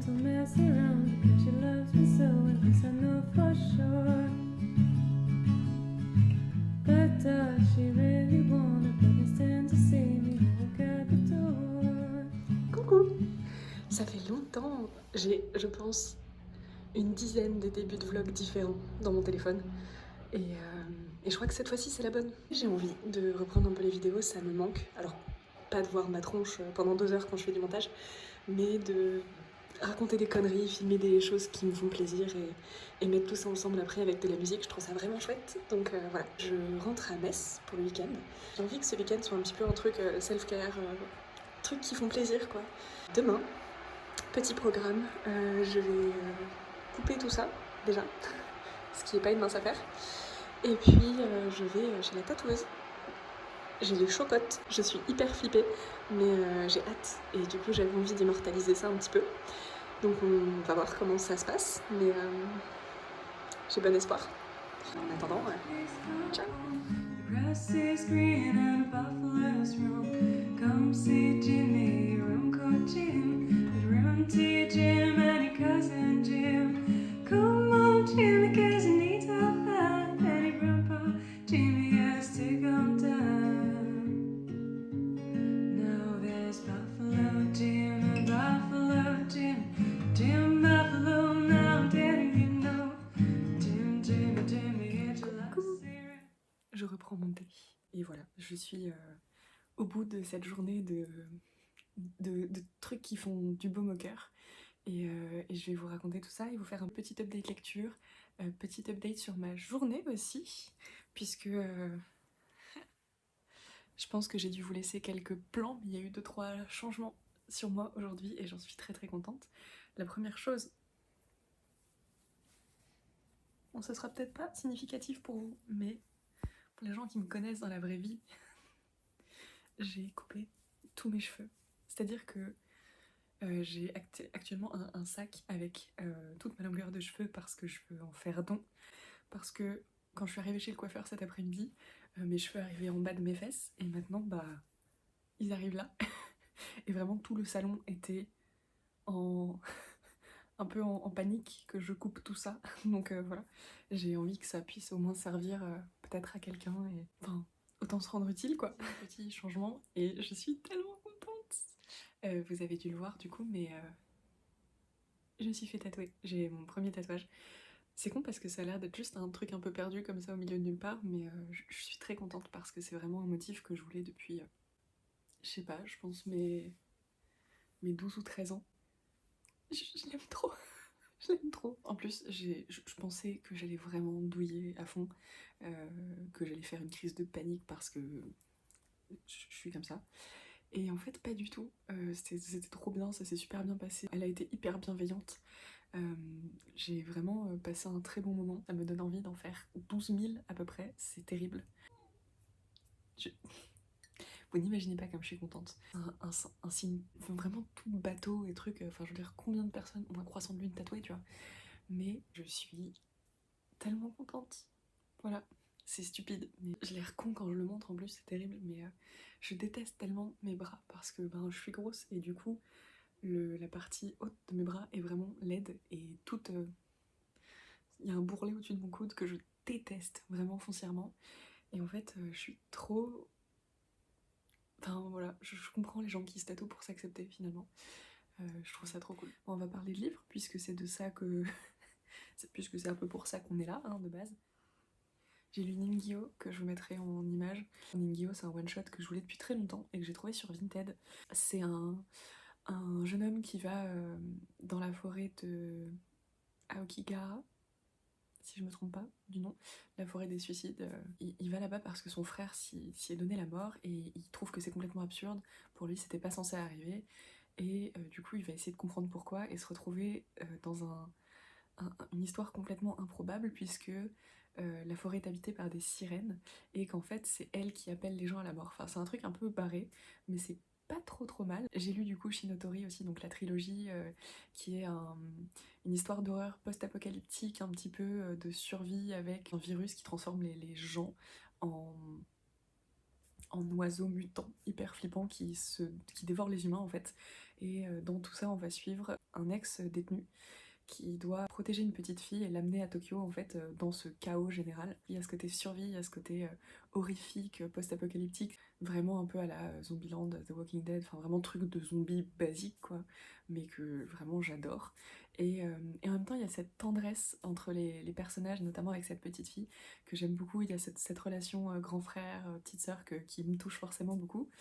don't mess around because she loves me so, and this I know for sure. But does she really wanna but stand to see me walk out the door? Coucou! Ça fait longtemps, j'ai, je pense, une dizaine de débuts de vlog différents dans mon téléphone. Et je crois que cette fois-ci, c'est la bonne. J'ai envie de reprendre un peu les vidéos, ça me manque. Alors, pas de voir ma tronche pendant 2 heures quand je fais du montage, mais de raconter des conneries, filmer des choses qui me font plaisir et mettre tout ça ensemble après avec de la musique. Je trouve ça vraiment chouette. Donc voilà, je rentre à Metz pour le week-end. J'ai envie que ce week-end soit un petit peu un truc self-care, trucs qui font plaisir quoi. Demain, petit programme, je vais couper tout ça déjà, ce qui n'est pas une mince affaire. Et puis je vais chez la tatoueuse. J'ai les chocottes, je suis hyper flippée, mais j'ai hâte. Et du coup j'avais envie d'immortaliser ça un petit peu. Donc on va voir comment ça se passe, mais j'ai bon espoir. En attendant, ciao. The grass is green and a buffalo's room. Come see Jimmy, room called Jim. With room T Jim and your cousin Jim. Come on, Jimmy, cause you need help out. And your grandpa Jimmy has to come down. Now there's Buffalo Jim and Buffalo Jim. Jim Buffalo, now didn't you know? Jim, Jimmy, Jimmy, get your last cigarette. Je reprends mon thé. Et voilà, je suis au bout de cette journée de trucs qui font du baume au cœur. Et je vais vous raconter tout ça et vous faire un petit update lecture, petit update sur ma journée aussi, puisque je pense que j'ai dû vous laisser quelques plans, mais il y a eu 2-3 changements sur moi aujourd'hui et j'en suis très très contente. La première chose, bon, ce sera peut-être pas significatif pour vous, mais pour les gens qui me connaissent dans la vraie vie, j'ai coupé tous mes cheveux. C'est-à-dire que j'ai actuellement un sac avec toute ma longueur de cheveux parce que je veux en faire don. Parce que quand je suis arrivée chez le coiffeur cet après-midi, mes cheveux arrivaient en bas de mes fesses et maintenant, bah, ils arrivent là. Et vraiment, tout le salon était en... un peu en panique que je coupe tout ça. Donc voilà, j'ai envie que ça puisse au moins servir peut-être à quelqu'un et... Enfin, autant se rendre utile quoi. Un petit changement et je suis tellement contente. Vous avez dû le voir du coup, mais je me suis fait tatouer. J'ai mon premier tatouage. C'est con parce que ça a l'air d'être juste un truc un peu perdu comme ça au milieu de nulle part, mais je suis très contente parce que c'est vraiment un motif que je voulais depuis, je sais pas, je pense mes 12 ou 13 ans. Je l'aime trop, je l'aime trop. En plus, je pensais que j'allais vraiment douiller à fond, que j'allais faire une crise de panique parce que je suis comme ça. Et en fait, pas du tout. C'était trop bien, ça s'est super bien passé. Elle a été hyper bienveillante. J'ai vraiment passé un très bon moment. Ça me donne envie d'en faire 12 000 à peu près. C'est terrible. Vous n'imaginez pas comme je suis contente. Un signe vraiment tout bateau et truc. Enfin, je veux dire, combien de personnes ont un croissant de lune tatoué, tu vois. Mais je suis tellement contente. Voilà. C'est stupide, mais je l'ai con quand je le montre en plus, c'est terrible. Mais je déteste tellement mes bras parce que ben, je suis grosse et du coup, la partie haute de mes bras est vraiment laide et toute... Il y a un bourrelet au-dessus de mon coude que je déteste vraiment foncièrement. Et en fait, je suis trop... Enfin voilà, je comprends les gens qui se tatouent pour s'accepter finalement. Je trouve ça trop cool. Bon, on va parler de livres puisque c'est de ça que... puisque c'est un peu pour ça qu'on est là, hein, de base. J'ai lu Ningyo, que je vous mettrai en image. Ningyo, c'est un one-shot que je voulais depuis très longtemps et que j'ai trouvé sur Vinted. C'est un jeune homme qui va dans la forêt de Aokigahara, si je me trompe pas du nom, la forêt des suicides. Il va là-bas parce que son frère s'y est donné la mort et il trouve que c'est complètement absurde. Pour lui, c'était pas censé arriver. Et du coup, il va essayer de comprendre pourquoi et se retrouver dans une histoire complètement improbable puisque la forêt est habitée par des sirènes et qu'en fait, c'est elle qui appelle les gens à la mort. Enfin, c'est un truc un peu barré, mais c'est pas trop mal. J'ai lu du coup Shinotori aussi, donc la trilogie qui est une histoire d'horreur post-apocalyptique, un petit peu de survie avec un virus qui transforme les gens en en oiseau mutant hyper flippant qui dévore les humains en fait. Et dans tout ça, on va suivre un ex-détenu qui doit protéger une petite fille et l'amener à Tokyo en fait dans ce chaos général. Il y a ce côté survie, il y a ce côté horrifique, post-apocalyptique, vraiment un peu à la Zombieland, The Walking Dead, enfin vraiment truc de zombie basique quoi, mais que vraiment j'adore. Et en même temps il y a cette tendresse entre les personnages, notamment avec cette petite fille que j'aime beaucoup, il y a cette relation grand frère, petite sœur qui me touche forcément beaucoup.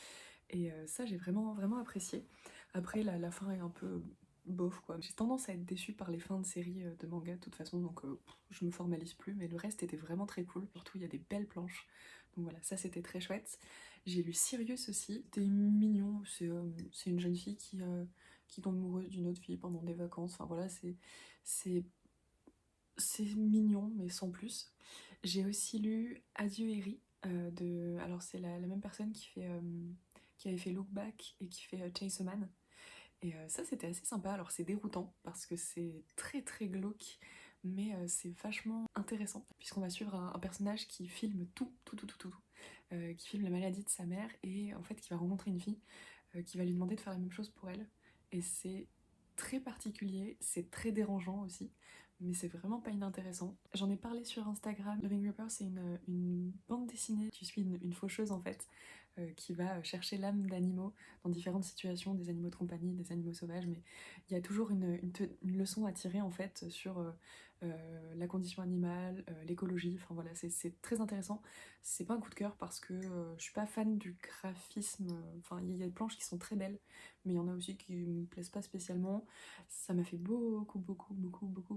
Et ça, j'ai vraiment apprécié. Après, la fin est un peu bof, quoi. J'ai tendance à être déçue par les fins de séries de manga, de toute façon, donc je me formalise plus, mais le reste était vraiment très cool. Surtout, il y a des belles planches. Donc voilà, ça c'était très chouette. J'ai lu Sirius aussi, c'était mignon, c'est une jeune fille qui tombe amoureuse d'une autre fille pendant des vacances. Enfin voilà, c'est c'est mignon, mais sans plus. J'ai aussi lu Adieu Eri, alors c'est la même personne qui avait fait Look Back et qui fait Chainsaw Man. Et ça, c'était assez sympa. Alors, c'est déroutant parce que c'est très glauque, mais c'est vachement intéressant puisqu'on va suivre un personnage qui filme tout, qui filme la maladie de sa mère et en fait qui va rencontrer une fille qui va lui demander de faire la même chose pour elle. Et c'est très particulier, c'est très dérangeant aussi, mais c'est vraiment pas inintéressant. J'en ai parlé sur Instagram. Loving Reaper, c'est une bande dessinée. Tu suis une faucheuse en fait, qui va chercher l'âme d'animaux dans différentes situations, des animaux de compagnie, des animaux sauvages, mais il y a toujours une leçon à tirer en fait sur la condition animale, l'écologie, enfin voilà, c'est très intéressant. C'est pas un coup de cœur parce que je suis pas fan du graphisme, enfin il y a des planches qui sont très belles, mais il y en a aussi qui me plaisent pas spécialement. Ça m'a fait beaucoup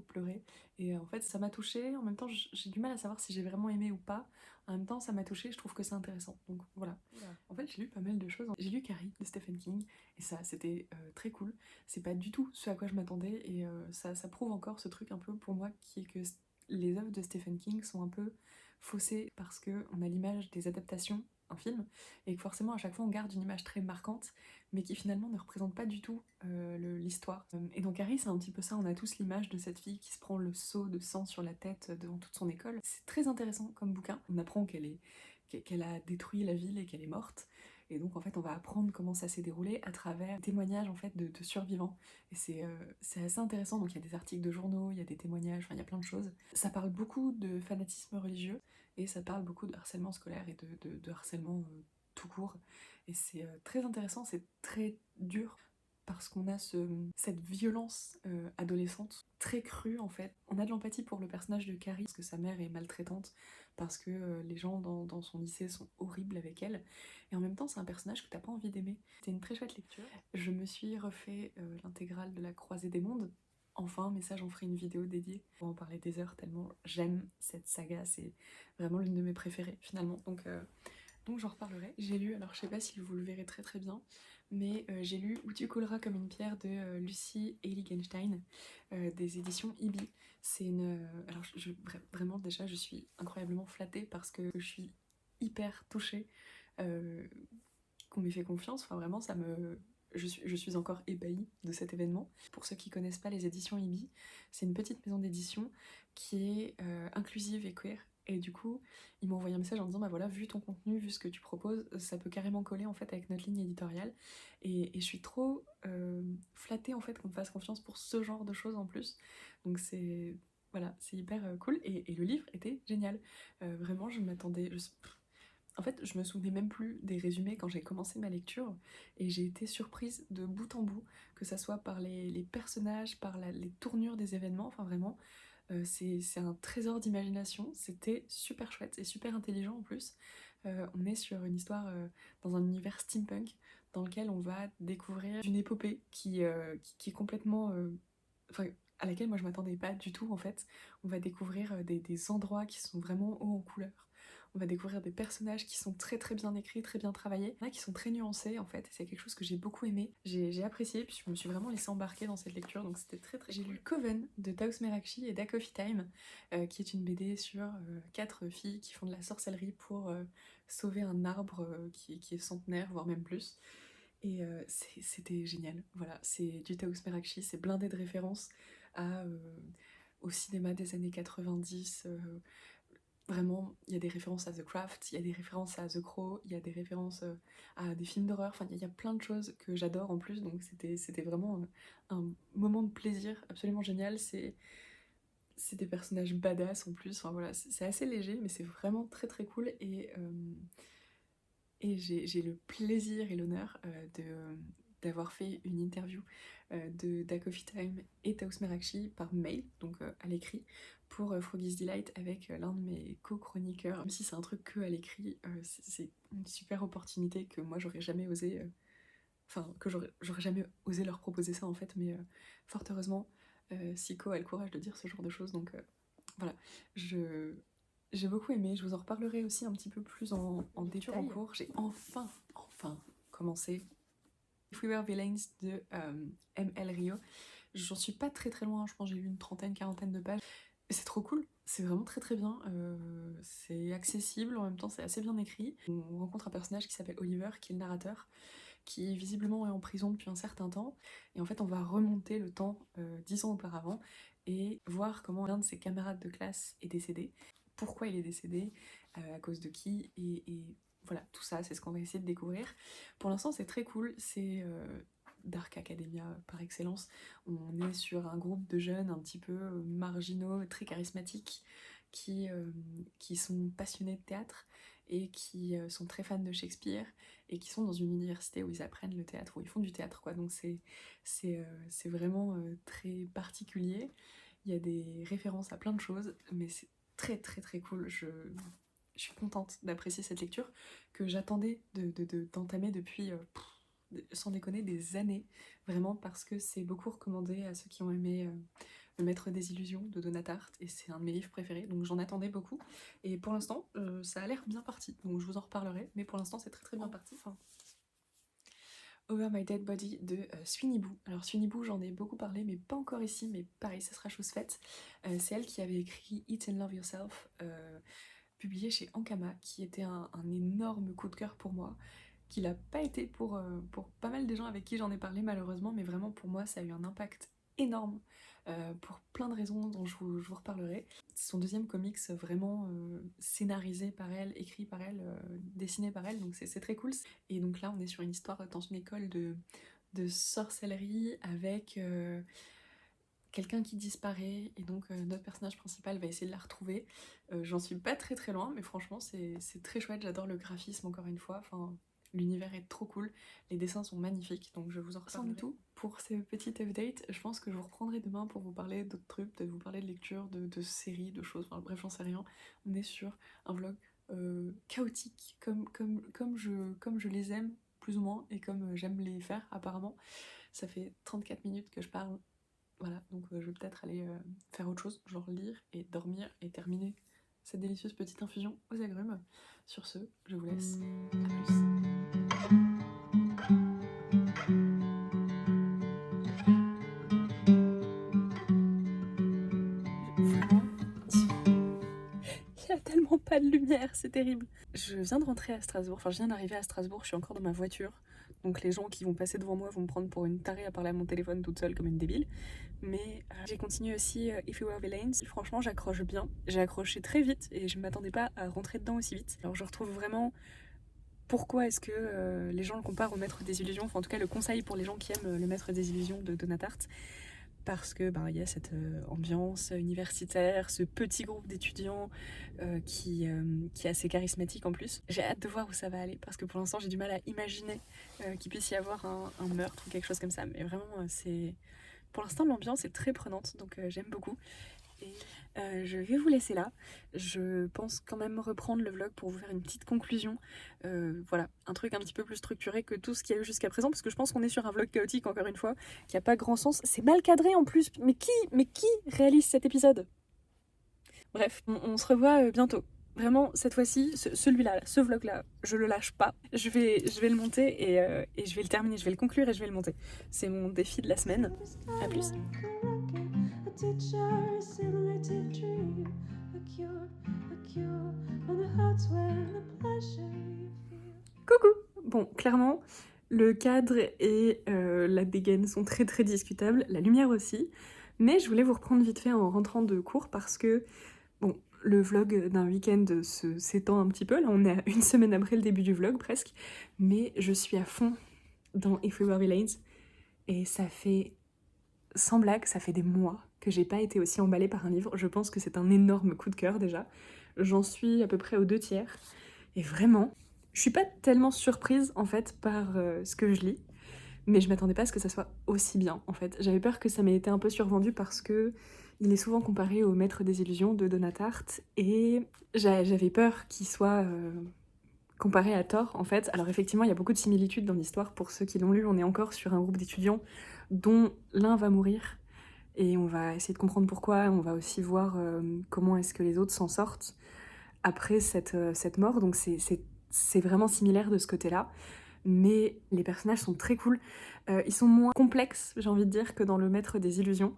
pleurer, et en fait ça m'a touchée, en même temps j'ai du mal à savoir si j'ai vraiment aimé ou pas. En même temps, ça m'a touchée, je trouve que c'est intéressant. Donc voilà. En fait, j'ai lu pas mal de choses. J'ai lu Carrie de Stephen King, et ça, c'était très cool. C'est pas du tout ce à quoi je m'attendais, et ça prouve encore ce truc un peu pour moi qui est que les œuvres de Stephen King sont un peu faussées parce qu'on a l'image des adaptations, un film, et que forcément à chaque fois on garde une image très marquante, mais qui finalement ne représente pas du tout l'histoire. Et dans Carrie, c'est un petit peu ça, on a tous l'image de cette fille qui se prend le seau de sang sur la tête devant toute son école. C'est très intéressant comme bouquin. On apprend qu'elle a détruit la ville et qu'elle est morte. Et donc en fait on va apprendre comment ça s'est déroulé à travers des témoignages en fait de survivants. Et c'est assez intéressant, donc il y a des articles de journaux, il y a des témoignages, enfin il y a plein de choses. Ça parle beaucoup de fanatisme religieux et ça parle beaucoup de harcèlement scolaire et de harcèlement tout court. Et c'est très intéressant, c'est très dur parce qu'on a cette violence adolescente très crue en fait. On a de l'empathie pour le personnage de Carrie parce que sa mère est maltraitante, parce que les gens dans son lycée sont horribles avec elle, et en même temps c'est un personnage que t'as pas envie d'aimer. C'était une très chouette lecture. Je me suis refait l'intégrale de la Croisée des Mondes, enfin, mais ça j'en ferai une vidéo dédiée pour en parler des heures tellement j'aime cette saga, c'est vraiment l'une de mes préférées finalement, donc j'en reparlerai. J'ai lu, alors je sais pas si vous le verrez très bien, mais j'ai lu Où tu couleras comme une pierre de Lucie Heiligenstein, des éditions Ibi. C'est alors vraiment déjà je suis incroyablement flattée parce que je suis hyper touchée qu'on m'ait fait confiance, enfin vraiment je suis encore ébahie de cet événement. Pour ceux qui connaissent pas les éditions Ibi, c'est une petite maison d'édition qui est inclusive et queer. Et du coup, ils m'ont envoyé un message en disant bah voilà, vu ton contenu, vu ce que tu proposes, ça peut carrément coller en fait avec notre ligne éditoriale. Et je suis trop flattée en fait qu'on me fasse confiance pour ce genre de choses en plus. Donc voilà, c'est hyper cool. Et le livre était génial. Vraiment, je m'attendais. En fait, je me souvenais même plus des résumés quand j'ai commencé ma lecture, et j'ai été surprise de bout en bout, que ça soit par les personnages, par les tournures des événements, enfin vraiment, c'est un trésor d'imagination, c'était super chouette et super intelligent en plus. On est sur une histoire dans un univers steampunk dans lequel on va découvrir une épopée qui est complètement... enfin, à laquelle moi je m'attendais pas du tout en fait. On va découvrir des endroits qui sont vraiment hauts en couleurs. On va découvrir des personnages qui sont très bien écrits, très bien travaillés. Il y en a qui sont très nuancés en fait, et c'est quelque chose que j'ai beaucoup aimé. J'ai apprécié, puis je me suis vraiment laissée embarquer dans cette lecture, donc c'était très J'ai lu Coven de Taos Merakchi et Da Coffee Time, qui est une BD sur 4 filles qui font de la sorcellerie pour sauver un arbre qui est centenaire, voire même plus. Et c'était génial. Voilà, c'est du Taos Merakchi, c'est blindé de références au cinéma des années 90, Vraiment, il y a des références à The Craft, il y a des références à The Crow, il y a des références à des films d'horreur, enfin il y a plein de choses que j'adore en plus, donc c'était vraiment un moment de plaisir absolument génial. C'est des personnages badass en plus, enfin voilà, c'est assez léger, mais c'est vraiment très très cool et j'ai le plaisir et l'honneur d'avoir fait une interview de Da Coffee Time et Taous Merakchi par mail, donc à l'écrit, pour Froggy's Delight avec l'un de mes co-chroniqueurs. Même si c'est un truc que à l'écrit, c'est une super opportunité que moi j'aurais jamais osé, enfin que j'aurais jamais osé leur proposer ça en fait, mais fort heureusement, Siko a le courage de dire ce genre de choses, donc voilà, je, j'ai beaucoup aimé, je vous en reparlerai aussi un petit peu plus en détail. En cours, j'ai enfin commencé If We Were Villains de ML Rio. J'en suis pas très très loin, je pense que j'ai lu une trentaine, quarantaine de pages. Et c'est trop cool, c'est vraiment très très bien, c'est accessible, en même temps c'est assez bien écrit. On rencontre un personnage qui s'appelle Oliver, qui est le narrateur, qui visiblement est en prison depuis un certain temps, et en fait on va remonter le temps 10 ans auparavant, et voir comment l'un de ses camarades de classe est décédé, pourquoi il est décédé, à cause de qui, et voilà, tout ça, c'est ce qu'on va essayer de découvrir. Pour l'instant c'est très cool, c'est Dark Academia par excellence. On est sur un groupe de jeunes un petit peu marginaux, très charismatiques, qui sont passionnés de théâtre et qui sont très fans de Shakespeare et qui sont dans une université où ils apprennent le théâtre, où ils font du théâtre, quoi. Donc c'est vraiment très particulier. Il y a des références à plein de choses, mais c'est très très très cool. Je suis contente d'apprécier cette lecture que j'attendais d'entamer depuis, sans déconner, des années, vraiment, parce que c'est beaucoup recommandé à ceux qui ont aimé Le Maître des Illusions de Donna Tartt, et c'est un de mes livres préférés, donc j'en attendais beaucoup. Et pour l'instant, ça a l'air bien parti, donc je vous en reparlerai, mais pour l'instant c'est très très bien parti. Enfin, Over My Dead Body de Sweeney Boo. Alors Sweeney Boo, j'en ai beaucoup parlé, mais pas encore ici, mais pareil, ça sera chose faite. C'est elle qui avait écrit Eat and Love Yourself, publié chez Ankama, qui était un énorme coup de cœur pour moi, qui l'a pas été pour pas mal des gens avec qui j'en ai parlé malheureusement, mais vraiment pour moi ça a eu un impact énorme, pour plein de raisons dont je vous reparlerai. C'est son deuxième comics vraiment scénarisé par elle, écrit par elle, dessiné par elle, donc c'est très cool. Et donc là on est sur une histoire dans une école de sorcellerie avec quelqu'un qui disparaît, et donc notre personnage principal va essayer de la retrouver. J'en suis pas très très loin, mais franchement c'est très chouette, j'adore le graphisme encore une fois, enfin l'univers est trop cool, les dessins sont magnifiques, donc je vous en reparlerai. C'en est tout pour ce petit update. Je pense que je vous reprendrai demain pour vous parler d'autres trucs, peut-être vous parler de lecture, de séries, de choses, enfin bref j'en sais rien. On est sur un vlog chaotique, comme je les aime plus ou moins, et comme j'aime les faire apparemment. Ça fait 34 minutes que je parle. Voilà, donc je vais peut-être aller faire autre chose, genre lire et dormir et terminer cette délicieuse petite infusion aux agrumes. Sur ce, je vous laisse. À plus. Vraiment, il y a tellement pas de lumière, c'est terrible. Je viens de rentrer à Strasbourg, enfin je viens d'arriver à Strasbourg, je suis encore dans ma voiture. Donc les gens qui vont passer devant moi vont me prendre pour une tarée à parler à mon téléphone toute seule comme une débile. Mais j'ai continué aussi If We Were Villains. Franchement, j'accroche bien. J'ai accroché très vite et je m'attendais pas à rentrer dedans aussi vite. Alors je retrouve vraiment pourquoi est-ce que les gens le comparent au Maître des Illusions. Enfin, en tout cas, le conseil pour les gens qui aiment le Maître des Illusions de Donna Tartt. Parce que y a cette ambiance universitaire, ce petit groupe d'étudiants qui est assez charismatique en plus. J'ai hâte de voir où ça va aller, parce que pour l'instant j'ai du mal à imaginer qu'il puisse y avoir un meurtre ou quelque chose comme ça. Mais vraiment, pour l'instant l'ambiance est très prenante, donc j'aime beaucoup. Et je vais vous laisser là. Je pense quand même reprendre le vlog pour vous faire une petite conclusion. Voilà, un truc un petit peu plus structuré que tout ce qu'il y a eu jusqu'à présent, parce que je pense qu'on est sur un vlog chaotique encore une fois, qui a pas grand sens. C'est mal cadré en plus. Mais qui réalise cet épisode? Bref, on se revoit bientôt. Vraiment, cette fois-ci, celui-là, ce vlog-là, je le lâche pas. Je vais le monter et je vais le terminer, je vais le conclure et je vais le monter. C'est mon défi de la semaine. À plus. Coucou! Bon, clairement, le cadre et la dégaine sont très très discutables, la lumière aussi, mais je voulais vous reprendre vite fait en rentrant de cours parce que, bon, Le vlog d'un week-end s'étend un petit peu, là on est à une semaine après le début du vlog presque, mais je suis à fond dans If We Were Villains et ça fait, sans blague, ça fait des mois que j'ai pas été aussi emballée par un livre. Je pense que c'est un énorme coup de cœur déjà. J'en suis à peu près aux 2/3 et vraiment, je suis pas tellement surprise en fait par ce que je lis, mais je m'attendais pas à ce que ça soit aussi bien en fait. J'avais peur que ça m'ait été un peu survendu parce que il est souvent comparé au Maître des Illusions de Donna Tartt et j'avais peur qu'il soit comparé à tort en fait. Alors effectivement il y a beaucoup de similitudes dans l'histoire, pour ceux qui l'ont lu on est encore sur un groupe d'étudiants dont l'un va mourir et on va essayer de comprendre pourquoi, on va aussi voir comment est-ce que les autres s'en sortent après cette mort, donc c'est vraiment similaire de ce côté-là. Mais les personnages sont très cool. Ils sont moins complexes, j'ai envie de dire, que dans Le Maître des Illusions.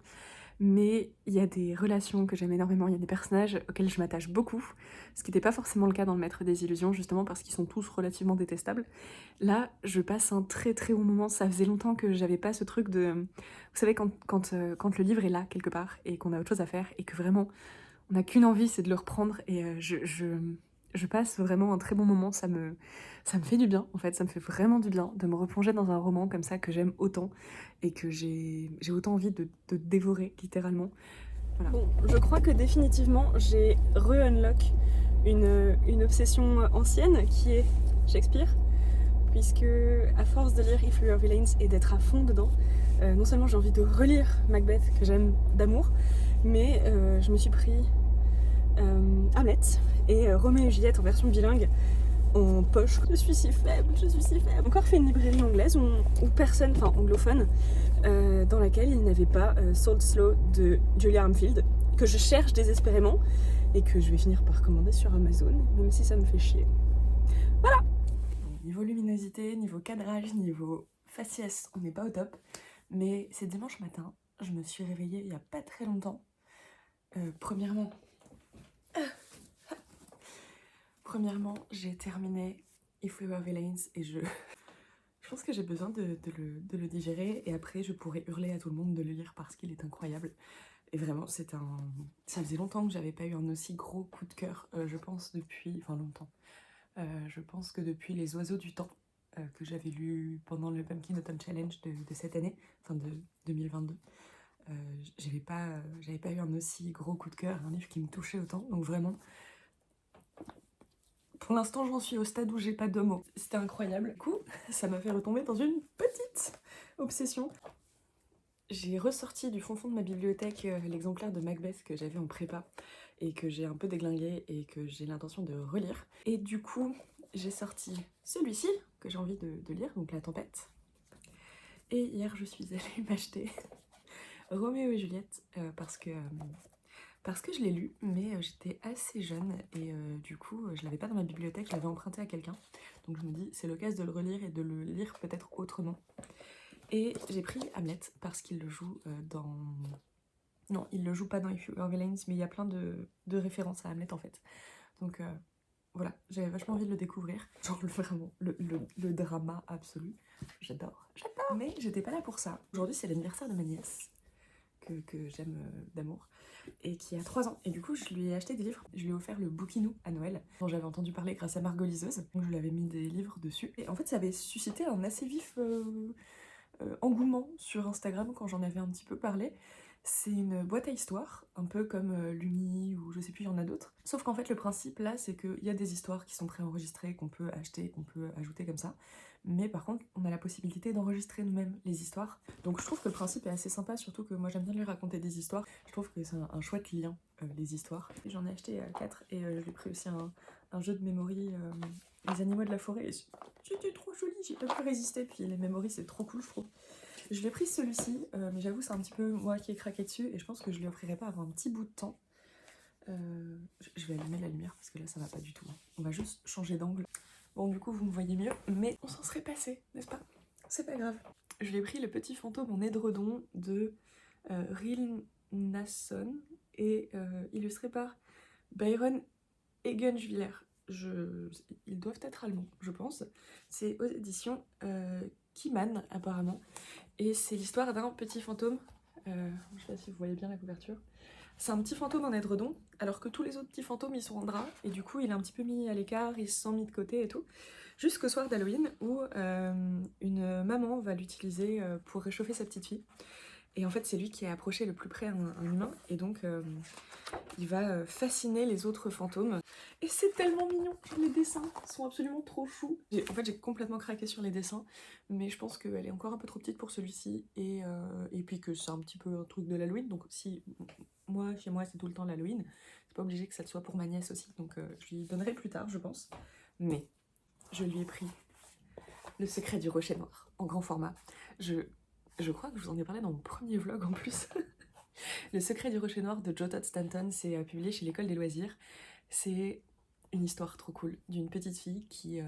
Mais il y a des relations que j'aime énormément, il y a des personnages auxquels je m'attache beaucoup, ce qui n'était pas forcément le cas dans Le Maître des Illusions, justement parce qu'ils sont tous relativement détestables. Là, je passe un très très bon moment, ça faisait longtemps que j'avais pas ce truc de... Vous savez, quand le livre est là, quelque part, et qu'on a autre chose à faire, et que vraiment, on n'a qu'une envie, c'est de le reprendre, et je passe vraiment un très bon moment, ça me fait du bien, en fait, ça me fait vraiment du bien de me replonger dans un roman comme ça que j'aime autant, et que j'ai autant envie de dévorer, littéralement. Voilà. Bon, je crois que définitivement, j'ai re-unlock une obsession ancienne, qui est Shakespeare, puisque à force de lire If We Were Villains et d'être à fond dedans, non seulement j'ai envie de relire Macbeth, que j'aime d'amour, mais je me suis pris Hamlet et Roméo et Juliette en version bilingue en poche. Je suis si faible, je suis si faible. J'ai encore fait une librairie anglaise où personne, enfin anglophone, dans laquelle il n'y avait pas Salt Slow de Julia Armfield, que je cherche désespérément et que je vais finir par commander sur Amazon, même si ça me fait chier. Voilà. Niveau luminosité, niveau cadrage, niveau faciès, on n'est pas au top, mais c'est dimanche matin, je me suis réveillée il n'y a pas très longtemps. Premièrement, j'ai terminé If We Were Villains et je pense que j'ai besoin de le digérer et après je pourrais hurler à tout le monde de le lire parce qu'il est incroyable. Et vraiment, ça faisait longtemps que j'avais pas eu un aussi gros coup de cœur, je pense depuis... Enfin longtemps. Je pense que depuis Les Oiseaux du Temps, que j'avais lu pendant le Pumpkin Autumn Challenge de cette année, enfin de 2022, j'avais pas eu un aussi gros coup de cœur, un livre qui me touchait autant, donc vraiment... Pour l'instant, j'en suis au stade où j'ai pas de mots. C'était incroyable. Du coup, ça m'a fait retomber dans une petite obsession. J'ai ressorti du fond de ma bibliothèque l'exemplaire de Macbeth que j'avais en prépa et que j'ai un peu déglingué et que j'ai l'intention de relire. Et du coup, j'ai sorti celui-ci que j'ai envie de lire, donc La Tempête. Et hier, je suis allée m'acheter Roméo et Juliette parce que je l'ai lu, mais j'étais assez jeune et du coup je l'avais pas dans ma bibliothèque, je l'avais emprunté à quelqu'un. Donc je me dis c'est l'occasion de le relire et de le lire peut-être autrement. Et j'ai pris Hamlet parce qu'il le joue dans... Non, il le joue pas dans If You Were Villains, mais il y a plein de références à Hamlet en fait. Donc voilà, j'avais vachement envie de le découvrir. Genre vraiment, le drama absolu. J'adore. Mais j'étais pas là pour ça. Aujourd'hui c'est l'anniversaire de ma nièce, que j'aime d'amour, et qui a 3 ans. Et du coup, je lui ai acheté des livres. Je lui ai offert le Bouquinou à Noël, dont j'avais entendu parler grâce à Margot Liseuse. Donc je lui avais mis des livres dessus. Et en fait, ça avait suscité un assez vif engouement sur Instagram quand j'en avais un petit peu parlé. C'est une boîte à histoires, un peu comme Lumi ou je sais plus, il y en a d'autres. Sauf qu'en fait, le principe là, c'est qu'il y a des histoires qui sont préenregistrées, qu'on peut acheter, qu'on peut ajouter comme ça. Mais par contre, on a la possibilité d'enregistrer nous-mêmes les histoires. Donc je trouve que le principe est assez sympa, surtout que moi j'aime bien lui raconter des histoires. Je trouve que c'est un chouette lien, les histoires. J'en ai acheté 4 et j'ai pris aussi un jeu de memory, Les Animaux de la Forêt. Et c'était trop joli, j'ai pas pu résister. Puis les memories, c'est trop cool, je trouve. Je l'ai pris celui-ci, mais j'avoue c'est un petit peu moi qui ai craqué dessus et je pense que je lui offrirai pas avant un petit bout de temps. Je vais allumer la lumière parce que là ça va pas du tout. On va juste changer d'angle. Bon du coup vous me voyez mieux, mais on s'en serait passé, n'est-ce pas? C'est pas grave. Je l'ai pris Le Petit Fantôme en édredon de Ril Nasson et illustré par Byron Egenschwiller. Ils doivent être allemands, je pense. C'est aux éditions Kiman apparemment. Et c'est l'histoire d'un petit fantôme, je sais pas si vous voyez bien la couverture, C'est un petit fantôme en édredon, alors que tous les autres petits fantômes ils sont en drap, et du coup il est un petit peu mis à l'écart, il se sent mis de côté et tout. Jusqu'au soir d'Halloween où une maman va l'utiliser pour réchauffer sa petite fille. Et en fait c'est lui qui est approché le plus près à un humain, et donc il va fasciner les autres fantômes. Et c'est tellement mignon, les dessins sont absolument trop choux. En fait j'ai complètement craqué sur les dessins, mais je pense qu'elle est encore un peu trop petite pour celui-ci, et puis que c'est un petit peu un truc de l'Halloween, donc si moi, chez moi c'est tout le temps l'Halloween, c'est pas obligé que ça le soit pour ma nièce aussi, donc je lui donnerai plus tard je pense. Mais je lui ai pris Le secret du rocher noir en grand format. Je crois que je vous en ai parlé dans mon premier vlog en plus. Le secret du rocher noir de Joe Todd Stanton, c'est publié chez l'École des loisirs. C'est une histoire trop cool d'une petite fille qui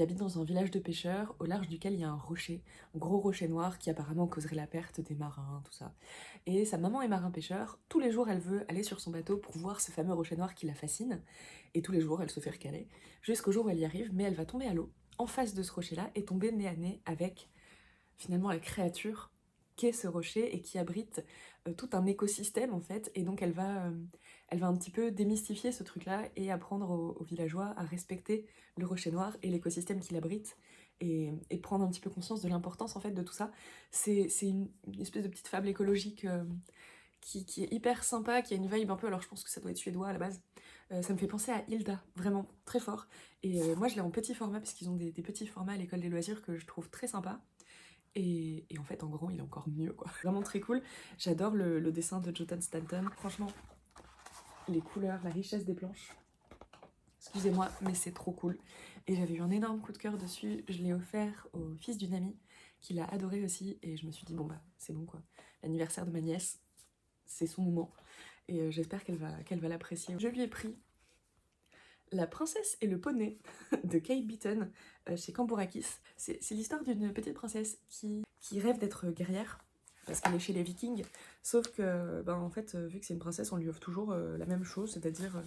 habite dans un village de pêcheurs au large duquel il y a un rocher, un gros rocher noir qui apparemment causerait la perte des marins, tout ça. Et sa maman est marin-pêcheur, tous les jours elle veut aller sur son bateau pour voir ce fameux rocher noir qui la fascine, et tous les jours elle se fait recaler, jusqu'au jour où elle y arrive, mais elle va tomber à l'eau, en face de ce rocher-là, et tomber nez à nez avec finalement la créature qu'est ce rocher et qui abrite tout un écosystème en fait, et donc elle va un petit peu démystifier ce truc-là et apprendre aux villageois à respecter le rocher noir et l'écosystème qu'il abrite, et prendre un petit peu conscience de l'importance en fait de tout ça. C'est une espèce de petite fable écologique qui est hyper sympa, qui a une vibe un peu, alors je pense que ça doit être suédois à la base. Ça me fait penser à Hilda, vraiment, très fort. Et moi je l'ai en petit format, parce qu'ils ont des petits formats à l'école des loisirs que je trouve très sympa. Et en fait, en grand, il est encore mieux, quoi. Vraiment très cool. J'adore le dessin de Joe Todd Stanton. Franchement, les couleurs, la richesse des planches. Excusez-moi, mais c'est trop cool. Et j'avais eu un énorme coup de cœur dessus. Je l'ai offert au fils d'une amie qui l'a adoré aussi. Et je me suis dit, bon bah, c'est bon, quoi. L'anniversaire de ma nièce, c'est son moment. Et j'espère qu'elle va l'apprécier. Je lui ai pris La princesse et le poney de Kate Beaton chez Cambourakis. C'est l'histoire d'une petite princesse qui rêve d'être guerrière parce qu'elle est chez les Vikings, sauf que, ben, en fait, vu que c'est une princesse, on lui offre toujours la même chose, c'est-à-dire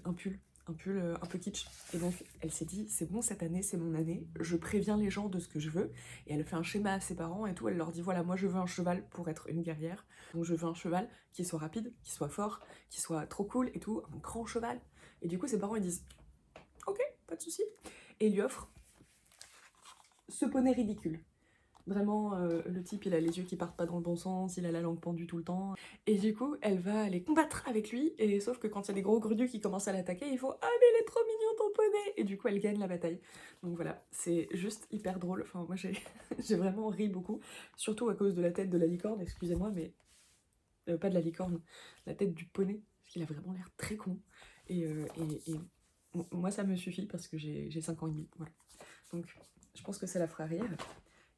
un pull un peu kitsch. Et donc elle s'est dit, c'est bon, cette année c'est mon année, je préviens les gens de ce que je veux, et elle fait un schéma à ses parents et tout, elle leur dit, voilà, moi je veux un cheval pour être une guerrière, donc je veux un cheval qui soit rapide, qui soit fort, qui soit trop cool et tout, un grand cheval. Et du coup ses parents ils disent, ok, pas de souci, et ils lui offrent ce poney ridicule. Vraiment, le type, il a les yeux qui partent pas dans le bon sens, il a la langue pendue tout le temps. Et du coup, elle va aller combattre avec lui, et sauf que quand il y a des gros grudus qui commencent à l'attaquer, il faut « Ah, mais il est trop mignon ton poney !» Et du coup, elle gagne la bataille. Donc voilà, c'est juste hyper drôle. Enfin, moi, j'ai vraiment ri beaucoup. Surtout à cause de la tête de la licorne, excusez-moi, mais... pas de la licorne, la tête du poney, parce qu'il a vraiment l'air très con. Et moi, ça me suffit, parce que j'ai 5 ans et demi, voilà. Donc, je pense que ça la fera rire.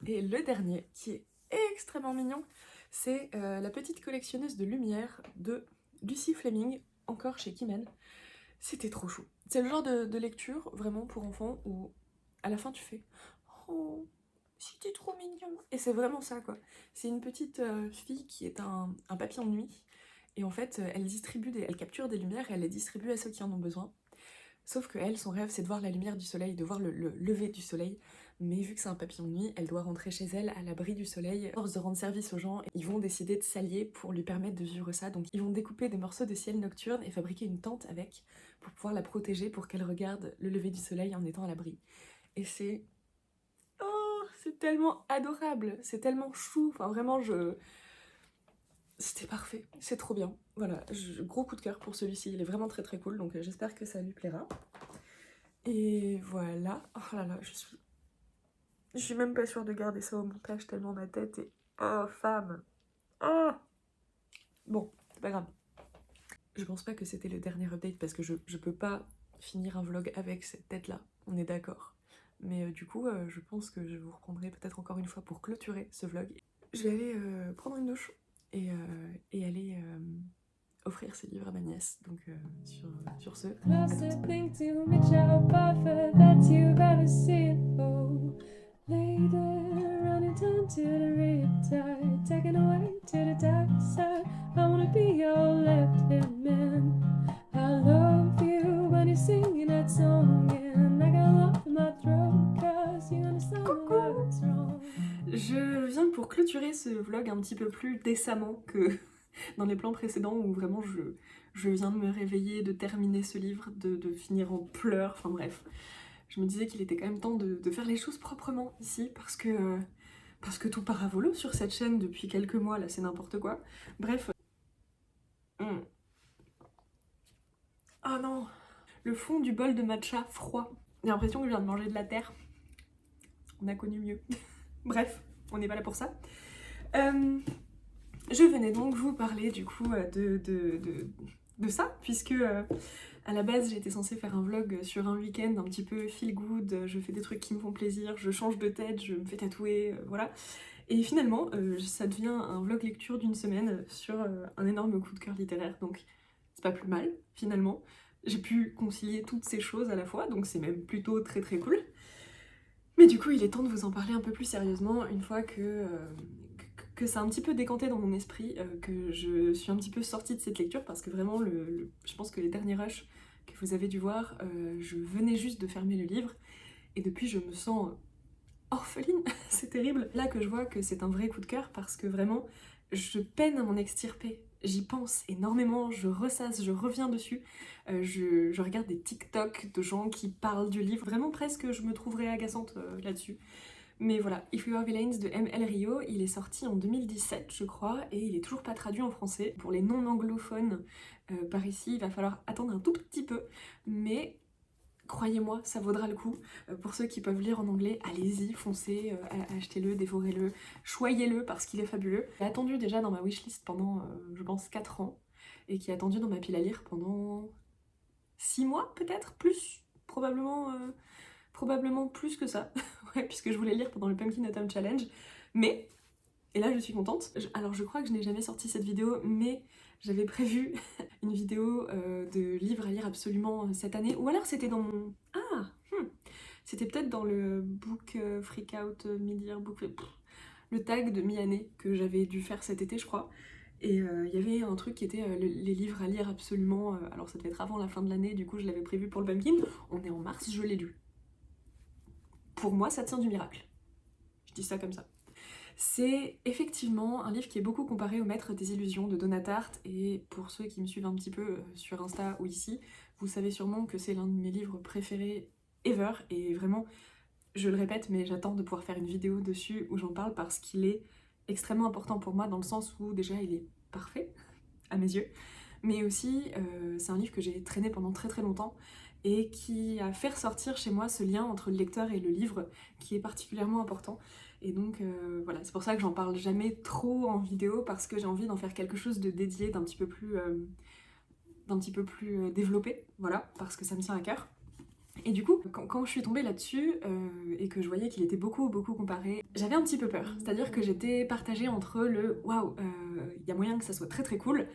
Et le dernier, qui est extrêmement mignon, c'est La petite collectionneuse de lumière de Lucy Fleming, encore chez Kimmel. C'était trop chou. C'est le genre de lecture, vraiment pour enfants, où à la fin tu fais « Oh, c'était trop mignon !» Et c'est vraiment ça, quoi. C'est une petite fille qui est un papillon de nuit, et en fait, elle capture des lumières et elle les distribue à ceux qui en ont besoin. Sauf que elle, son rêve, c'est de voir la lumière du soleil, de voir le lever du soleil. Mais vu que c'est un papillon de nuit, elle doit rentrer chez elle à l'abri du soleil. À force de rendre service aux gens, ils vont décider de s'allier pour lui permettre de vivre ça. Donc ils vont découper des morceaux de ciel nocturne et fabriquer une tente avec, pour pouvoir la protéger, pour qu'elle regarde le lever du soleil en étant à l'abri. Et c'est... Oh, c'est tellement adorable, c'est tellement chou. Enfin vraiment, c'était parfait, c'est trop bien. Voilà, gros coup de cœur pour celui-ci, il est vraiment très très cool, donc j'espère que ça lui plaira. Et voilà, oh là là, je suis même pas sûre de garder ça au montage tellement ma tête est... Oh, femme. Oh. Bon, c'est pas grave. Je pense pas que c'était le dernier update parce que je peux pas finir un vlog avec cette tête-là, on est d'accord. Mais du coup, je pense que je vous reprendrai peut-être encore une fois pour clôturer ce vlog. Je vais aller prendre une douche et aller offrir ces livres à ma nièce. Donc sur ce, à tout de suite. Later, running down to the riptide, taken away to the dark side. I wanna be your left-hand man. I love you when you're singing that song, and I got love in my throat, cause you understand what's wrong. Je viens pour clôturer ce vlog un petit peu plus décemment que dans les plans précédents où vraiment je viens de me réveiller, de terminer ce livre, de finir en pleurs, enfin bref. Je me disais qu'il était quand même temps de faire les choses proprement ici parce que tout part à volo sur cette chaîne depuis quelques mois, là c'est n'importe quoi. Bref. Oh non, le fond du bol de matcha froid. J'ai l'impression que je viens de manger de la terre. On a connu mieux. Bref, on n'est pas là pour ça. Je venais donc vous parler du coup de ça, puisque à la base j'étais censée faire un vlog sur un week-end un petit peu feel good, je fais des trucs qui me font plaisir, je change de tête, je me fais tatouer, voilà. Et finalement, ça devient un vlog lecture d'une semaine sur un énorme coup de cœur littéraire, donc c'est pas plus mal finalement. J'ai pu concilier toutes ces choses à la fois, donc c'est même plutôt très très cool. Mais du coup, il est temps de vous en parler un peu plus sérieusement une fois que ça a un petit peu décanté dans mon esprit, que je suis un petit peu sortie de cette lecture, parce que vraiment, je pense que les derniers rushs que vous avez dû voir, je venais juste de fermer le livre, et depuis je me sens orpheline, c'est terrible. Là que je vois que c'est un vrai coup de cœur, parce que vraiment, je peine à m'en extirper. J'y pense énormément, je ressasse, je reviens dessus, je regarde des TikTok de gens qui parlent du livre, vraiment presque je me trouverais agaçante là-dessus. Mais voilà, If We Were Villains de M.L. Rio, il est sorti en 2017 je crois, et il est toujours pas traduit en français. Pour les non-anglophones par ici, il va falloir attendre un tout petit peu, mais croyez-moi, ça vaudra le coup. Pour ceux qui peuvent lire en anglais, allez-y, foncez, achetez-le, dévorez-le, choyez-le parce qu'il est fabuleux. J'ai attendu déjà dans ma wishlist pendant, je pense, 4 ans, et qui a attendu dans ma pile à lire pendant 6 mois peut-être, plus, probablement plus que ça, ouais, puisque je voulais lire pendant le Pumpkin Autumn Challenge, mais, et là je suis contente. Alors je crois que je n'ai jamais sorti cette vidéo, mais j'avais prévu une vidéo de livres à lire absolument cette année, ou alors c'était dans mon... Ah c'était peut-être dans le book freak out mid-year book... le tag de mi-année que j'avais dû faire cet été je crois. Et il y avait un truc qui était les livres à lire absolument, alors ça devait être avant la fin de l'année, du coup je l'avais prévu pour le Pumpkin, on est en mars, je l'ai lu. Pour moi ça tient du miracle. Je dis ça comme ça. C'est effectivement un livre qui est beaucoup comparé au Maître des Illusions de Donna Tartt, et pour ceux qui me suivent un petit peu sur Insta ou ici, vous savez sûrement que c'est l'un de mes livres préférés ever, et vraiment, je le répète, mais j'attends de pouvoir faire une vidéo dessus où j'en parle parce qu'il est extrêmement important pour moi dans le sens où déjà il est parfait à mes yeux, mais aussi c'est un livre que j'ai traîné pendant très très longtemps et qui a fait ressortir chez moi ce lien entre le lecteur et le livre qui est particulièrement important. Et donc voilà, c'est pour ça que j'en parle jamais trop en vidéo, parce que j'ai envie d'en faire quelque chose de dédié, d'un petit peu plus développé, voilà, parce que ça me tient à cœur. Et du coup, quand je suis tombée là-dessus et que je voyais qu'il était beaucoup comparé, j'avais un petit peu peur. C'est-à-dire que j'étais partagée entre le « waouh, il y a moyen que ça soit très très cool »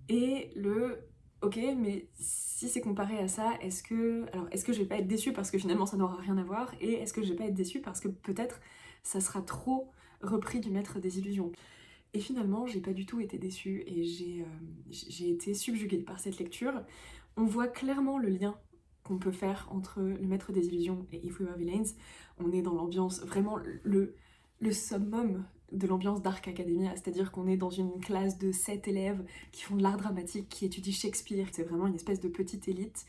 et le « ok, mais si c'est comparé à ça, est-ce que je vais pas être déçue parce que finalement ça n'aura rien à voir, et est-ce que je vais pas être déçue parce que peut-être ça sera trop repris du Maître des Illusions ?» Et finalement, j'ai pas du tout été déçue et j'ai été subjuguée par cette lecture. On voit clairement le lien qu'on peut faire entre le Maître des Illusions et If We Were Villains. On est dans l'ambiance, vraiment le summum de l'ambiance Dark Academia, c'est-à-dire qu'on est dans une classe de 7 élèves qui font de l'art dramatique, qui étudient Shakespeare. C'est vraiment une espèce de petite élite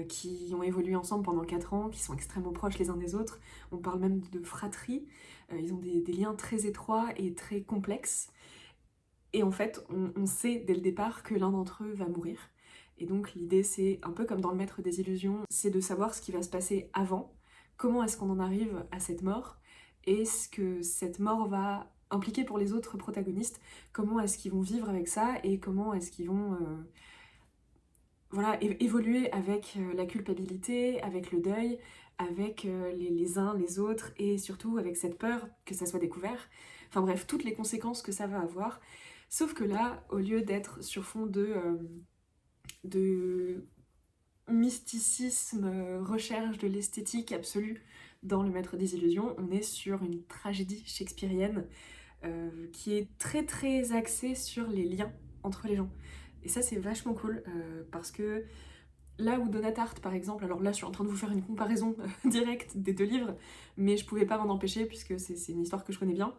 qui ont évolué ensemble pendant 4 ans, qui sont extrêmement proches les uns des autres. On parle même de fratrie. Ils ont des liens très étroits et très complexes. Et en fait, on sait dès le départ que l'un d'entre eux va mourir. Et donc l'idée, c'est un peu comme dans le Maître des Illusions, c'est de savoir ce qui va se passer avant, comment est-ce qu'on en arrive à cette mort, et ce que cette mort va impliquer pour les autres protagonistes, comment est-ce qu'ils vont vivre avec ça, et comment est-ce qu'ils vont voilà, évoluer avec la culpabilité, avec le deuil, avec les uns, les autres, et surtout avec cette peur que ça soit découvert. Enfin bref, toutes les conséquences que ça va avoir. Sauf que là, au lieu d'être sur fond de mysticisme, recherche de l'esthétique absolue dans Le Maître des Illusions, on est sur une tragédie shakespearienne qui est très très axée sur les liens entre les gens. Et ça c'est vachement cool parce que Là où Donatarte par exemple, alors là je suis en train de vous faire une comparaison directe des deux livres, mais je pouvais pas m'en empêcher puisque c'est une histoire que je connais bien.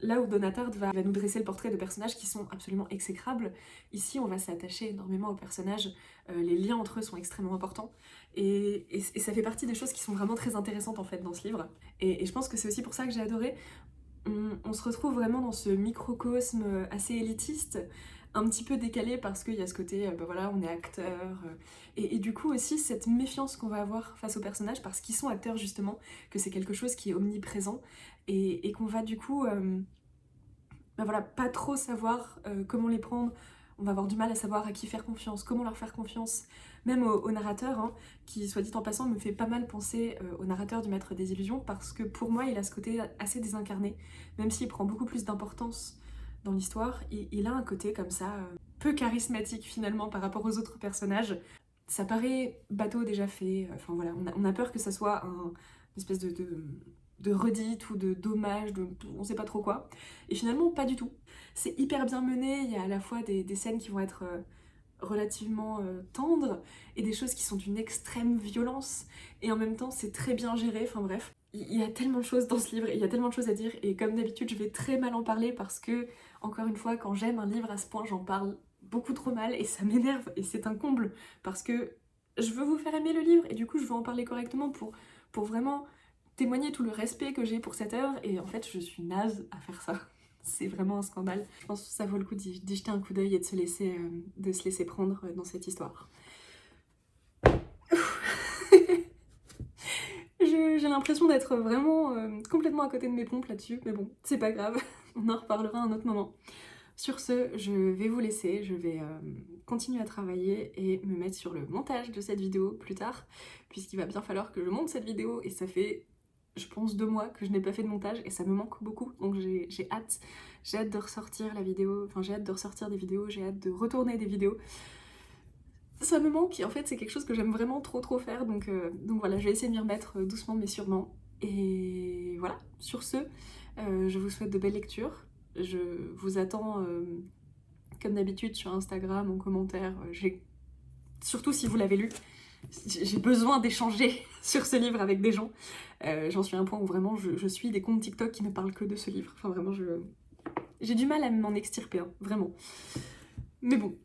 Là où Donatarte va nous dresser le portrait de personnages qui sont absolument exécrables, ici on va s'attacher énormément aux personnages, les liens entre eux sont extrêmement importants, et ça fait partie des choses qui sont vraiment très intéressantes en fait dans ce livre. Et je pense que c'est aussi pour ça que j'ai adoré. On se retrouve vraiment dans ce microcosme assez élitiste, un petit peu décalé parce qu'il y a ce côté, bah voilà, on est acteur, et du coup aussi cette méfiance qu'on va avoir face aux personnages parce qu'ils sont acteurs justement, que c'est quelque chose qui est omniprésent, et qu'on va du coup, bah voilà, pas trop savoir comment les prendre, on va avoir du mal à savoir à qui faire confiance, comment leur faire confiance, même au narrateur, hein, qui, soit dit en passant, me fait pas mal penser au narrateur du Maître des Illusions, parce que pour moi, il a ce côté assez désincarné, même s'il prend beaucoup plus d'importance dans l'histoire, il a un côté comme ça, peu charismatique finalement par rapport aux autres personnages. Ça paraît bateau déjà fait, enfin voilà, on a peur que ça soit une espèce de redite ou de dommage, on sait pas trop quoi. Et finalement, pas du tout. C'est hyper bien mené, il y a à la fois des scènes qui vont être relativement tendres et des choses qui sont d'une extrême violence, et en même temps c'est très bien géré, enfin bref. Il y a tellement de choses dans ce livre, il y a tellement de choses à dire, et comme d'habitude je vais très mal en parler parce que, encore une fois, quand j'aime un livre à ce point, j'en parle beaucoup trop mal et ça m'énerve, et c'est un comble parce que je veux vous faire aimer le livre et du coup je veux en parler correctement pour vraiment témoigner tout le respect que j'ai pour cette œuvre, et en fait je suis naze à faire ça. C'est vraiment un scandale. Je pense que ça vaut le coup d'y jeter un coup d'œil et de se laisser prendre dans cette histoire. J'ai l'impression d'être vraiment complètement à côté de mes pompes là-dessus, mais bon, c'est pas grave, on en reparlera un autre moment. Sur ce, je vais vous laisser, je vais continuer à travailler et me mettre sur le montage de cette vidéo plus tard, puisqu'il va bien falloir que je monte cette vidéo, et ça fait, je pense, 2 mois que je n'ai pas fait de montage et ça me manque beaucoup, donc j'ai hâte de ressortir la vidéo, enfin j'ai hâte de ressortir des vidéos, j'ai hâte de retourner des vidéos. Ça me manque, et en fait c'est quelque chose que j'aime vraiment trop faire, donc voilà, je vais essayer de m'y remettre doucement mais sûrement. Et voilà, sur ce, je vous souhaite de belles lectures, je vous attends comme d'habitude sur Instagram, en commentaire, surtout si vous l'avez lu, j'ai besoin d'échanger sur ce livre avec des gens. J'en suis à un point où vraiment je suis des comptes TikTok qui ne parlent que de ce livre, enfin vraiment j'ai du mal à m'en extirper, hein, vraiment. Mais bon,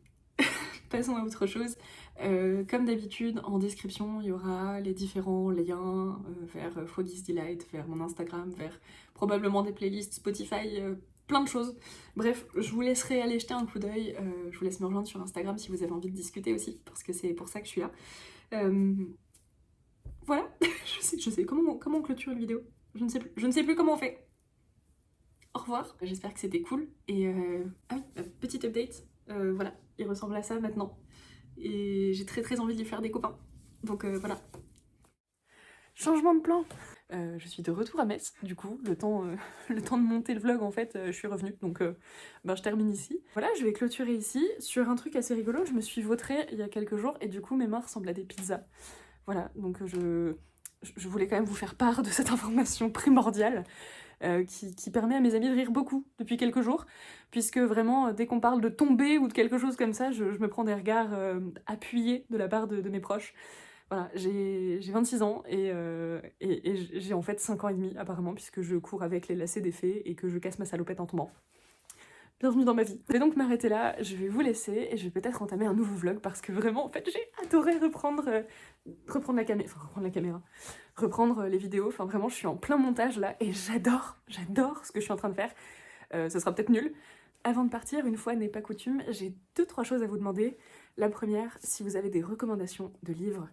passons à autre chose. Comme d'habitude, en description, il y aura les différents liens vers Foggy's Delight, vers mon Instagram, vers probablement des playlists Spotify, plein de choses. Bref, je vous laisserai aller jeter un coup d'œil. Je vous laisse me rejoindre sur Instagram si vous avez envie de discuter aussi, parce que c'est pour ça que je suis là. Voilà, je sais comment on clôture une vidéo. Je ne sais plus comment on fait. Au revoir, j'espère que c'était cool. Et ah oui, petite update, voilà, il ressemble à ça maintenant. Et j'ai très envie de lui faire des copains. Donc voilà. Changement de plan. Je suis de retour à Metz, du coup, le temps de monter le vlog, en fait, je suis revenue, donc je termine ici. Voilà, je vais clôturer ici sur un truc assez rigolo. Je me suis vautrée il y a quelques jours et du coup mes mains ressemblent à des pizzas. Voilà, donc je voulais quand même vous faire part de cette information primordiale qui permet à mes amis de rire beaucoup depuis quelques jours, puisque vraiment, dès qu'on parle de tomber ou de quelque chose comme ça, je me prends des regards appuyés de la part de mes proches. Voilà, j'ai 26 ans et j'ai en fait 5 ans et demi apparemment, puisque je cours avec les lacets des fées et que je casse ma salopette en tombant. Bienvenue dans ma vie. Je vais donc m'arrêter là, je vais vous laisser et je vais peut-être entamer un nouveau vlog parce que vraiment, en fait, j'ai adoré reprendre la caméra, reprendre les vidéos. Enfin, vraiment, je suis en plein montage là et j'adore ce que je suis en train de faire. Ce sera peut-être nul. Avant de partir, une fois n'est pas coutume, j'ai 2-3 choses à vous demander. La première, si vous avez des recommandations de livres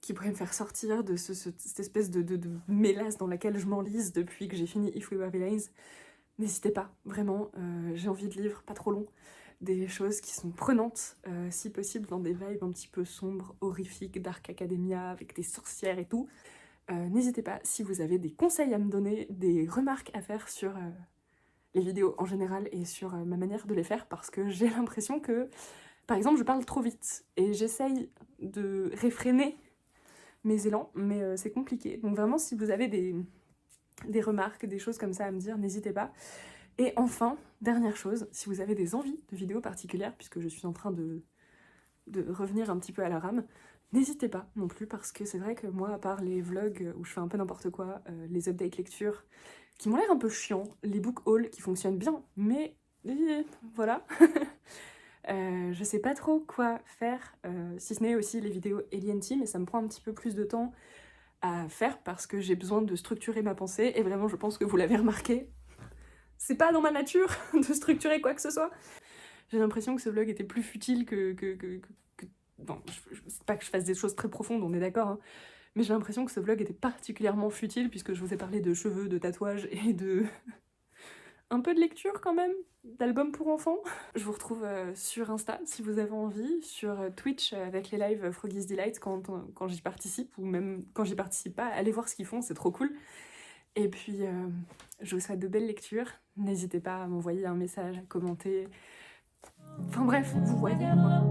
qui pourraient me faire sortir de cette espèce de mélasse dans laquelle je m'enlise depuis que j'ai fini If We Were Villains, n'hésitez pas, vraiment, j'ai envie de livres pas trop longs, des choses qui sont prenantes, si possible dans des vibes un petit peu sombres, horrifiques, Dark Academia, avec des sorcières et tout. N'hésitez pas, si vous avez des conseils à me donner, des remarques à faire sur les vidéos en général et sur ma manière de les faire, parce que j'ai l'impression que, par exemple, je parle trop vite, et j'essaye de réfréner mes élans, mais c'est compliqué. Donc vraiment, si vous avez des remarques, des choses comme ça à me dire, n'hésitez pas. Et enfin, dernière chose, si vous avez des envies de vidéos particulières, puisque je suis en train de de revenir un petit peu à la rame, n'hésitez pas non plus, parce que c'est vrai que moi, à part les vlogs où je fais un peu n'importe quoi, les updates lecture, qui m'ont l'air un peu chiants, les book hauls qui fonctionnent bien, mais voilà. Je sais pas trop quoi faire, si ce n'est aussi les vidéos Elianti, mais ça me prend un petit peu plus de temps à faire parce que j'ai besoin de structurer ma pensée, et vraiment je pense que vous l'avez remarqué, c'est pas dans ma nature de structurer quoi que ce soit. J'ai l'impression que ce vlog était plus futile que... Non, c'est pas que je fasse des choses très profondes, on est d'accord, hein, mais j'ai l'impression que ce vlog était particulièrement futile puisque je vous ai parlé de cheveux, de tatouages et de... un peu de lecture quand même, d'albums pour enfants. Je vous retrouve sur Insta si vous avez envie, sur Twitch avec les lives Froggy's Delight quand j'y participe, ou même quand j'y participe pas, allez voir ce qu'ils font, c'est trop cool. Et puis je vous souhaite de belles lectures, n'hésitez pas à m'envoyer un message, à commenter, enfin bref, vous voyez quoi.